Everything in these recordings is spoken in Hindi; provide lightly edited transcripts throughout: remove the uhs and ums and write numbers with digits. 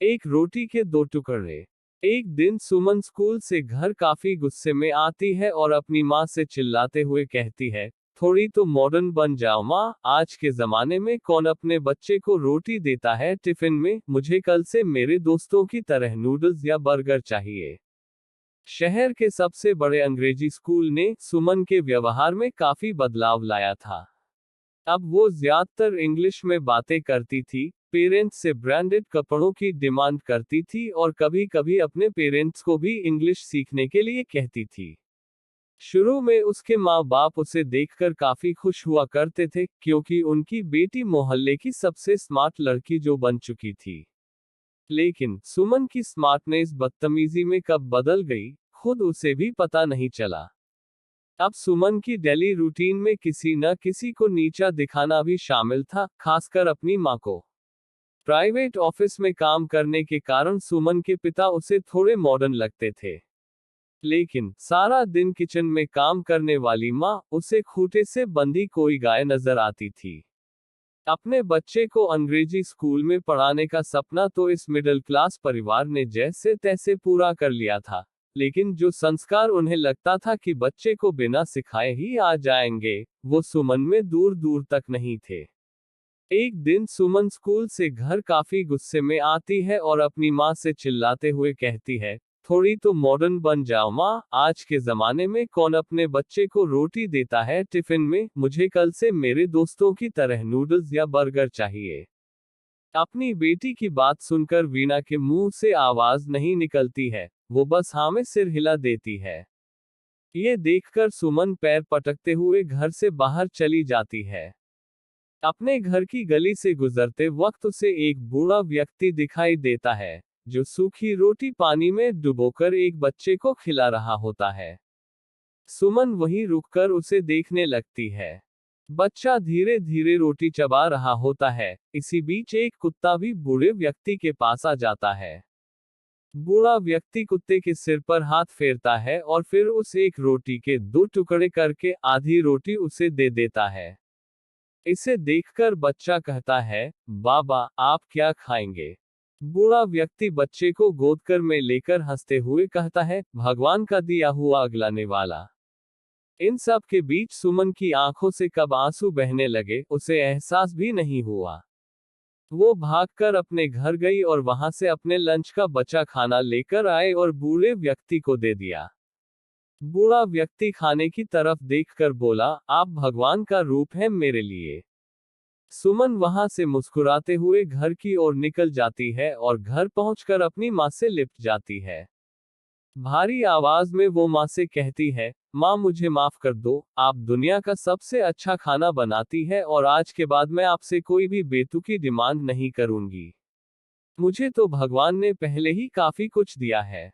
एक रोटी के दो टुकड़े। एक दिन सुमन स्कूल से घर काफी गुस्से में आती है और अपनी माँ से चिल्लाते हुए कहती है, थोड़ी तो मॉडर्न बन जाओ माँ, आज के जमाने में कौन अपने बच्चे को रोटी देता है टिफिन में, मुझे कल से मेरे दोस्तों की तरह नूडल्स या बर्गर चाहिए। शहर के सबसे बड़े अंग्रेजी स्कूल ने सुमन के व्यवहार में काफी बदलाव लाया था। अब वो ज्यादातर इंग्लिश में बातें करती थी, पेरेंट्स से ब्रांडेड कपड़ों की डिमांड करती थी और कभी कभी अपने पेरेंट्स को भी इंग्लिश सीखने के लिए कहती थी। शुरू में उसके माँ बाप उसे देखकर काफी खुश हुआ करते थे, क्योंकि उनकी बेटी मोहल्ले की सबसे स्मार्ट लड़की जो बन चुकी थी। लेकिन सुमन की स्मार्टनेस बदतमीजी में कब बदल गई, खुद उसे भी पता नहीं चला। अब सुमन की डेली रूटीन में किसी न किसी को नीचा दिखाना भी शामिल था, खासकर अपनी मां को। प्राइवेट ऑफिस में काम करने के कारण सुमन के पिता उसे थोड़े मॉडर्न लगते थे। लेकिन सारा दिन किचन में काम करने वाली मां उसे खूंटे से बंधी कोई गाय नजर आती थी। अपने बच्चे को अंग्रेजी स्कूल में पढ़ाने का सपना तो इस मिडिल क्लास परिवार ने जैसे तैसे पूरा कर लिया था, लेकिन जो संस्कार उन्हें लगता था कि बच्चे को बिना सिखाए ही आ जाएंगे, वो सुमन में दूर दूर तक नहीं थे। एक दिन सुमन स्कूल से घर काफी गुस्से में आती है और अपनी माँ से चिल्लाते हुए कहती है, थोड़ी तो मॉडर्न बन जाओ माँ, आज के जमाने में कौन अपने बच्चे को रोटी देता है टिफिन में, मुझे कल से मेरे दोस्तों की तरह नूडल्स या बर्गर चाहिए। अपनी बेटी की बात सुनकर वीणा के मुंह से आवाज नहीं निकलती है, वो बस हाँ में सिर हिला देती है। ये देखकर सुमन पैर पटकते हुए घर से बाहर चली जाती है। अपने घर की गली से गुजरते वक्त उसे एक बूढ़ा व्यक्ति दिखाई देता है, जो सूखी रोटी पानी में डुबोकर एक बच्चे को खिला रहा होता है। सुमन वहीं रुककर उसे देखने लगती है। बच्चा धीरे धीरे रोटी चबा रहा होता है। इसी बीच एक कुत्ता भी बूढ़े व्यक्ति के पास आ जाता है। बूढ़ा व्यक्ति कुत्ते के सिर पर हाथ फेरता है और फिर उस एक रोटी के दो टुकड़े करके आधी रोटी उसे दे देता है। इसे देखकर बच्चा कहता है, बाबा आप क्या खाएंगे? बूढ़ा व्यक्ति बच्चे को गोदकर में लेकर हंसते हुए कहता है, भगवान का दिया हुआ अगलाने वाला। इन सब के बीच सुमन की आंखों से कब आंसू बहने लगे उसे एहसास भी नहीं हुआ। वो भागकर अपने घर गई और वहां से अपने लंच का बचा खाना लेकर आए और बूढ़े व्यक्ति को दे दिया। बूढ़ा व्यक्ति खाने की तरफ देखकर बोला, आप भगवान का रूप हैं मेरे लिए। सुमन वहां से मुस्कुराते हुए घर की ओर निकल जाती है और घर पहुंचकर अपनी मां से लिपट जाती है। भारी आवाज में वो मां से कहती है, मां मुझे माफ कर दो, आप दुनिया का सबसे अच्छा खाना बनाती है और आज के बाद मैं आपसे कोई भी बेतुकी डिमांड नहीं करूंगी। मुझे तो भगवान ने पहले ही काफी कुछ दिया है।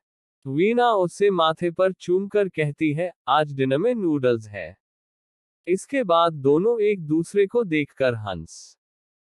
वीणा उसे माथे पर चूमकर कहती है, आज डिनर में नूडल्स है। इसके बाद दोनों एक दूसरे को देखकर हंस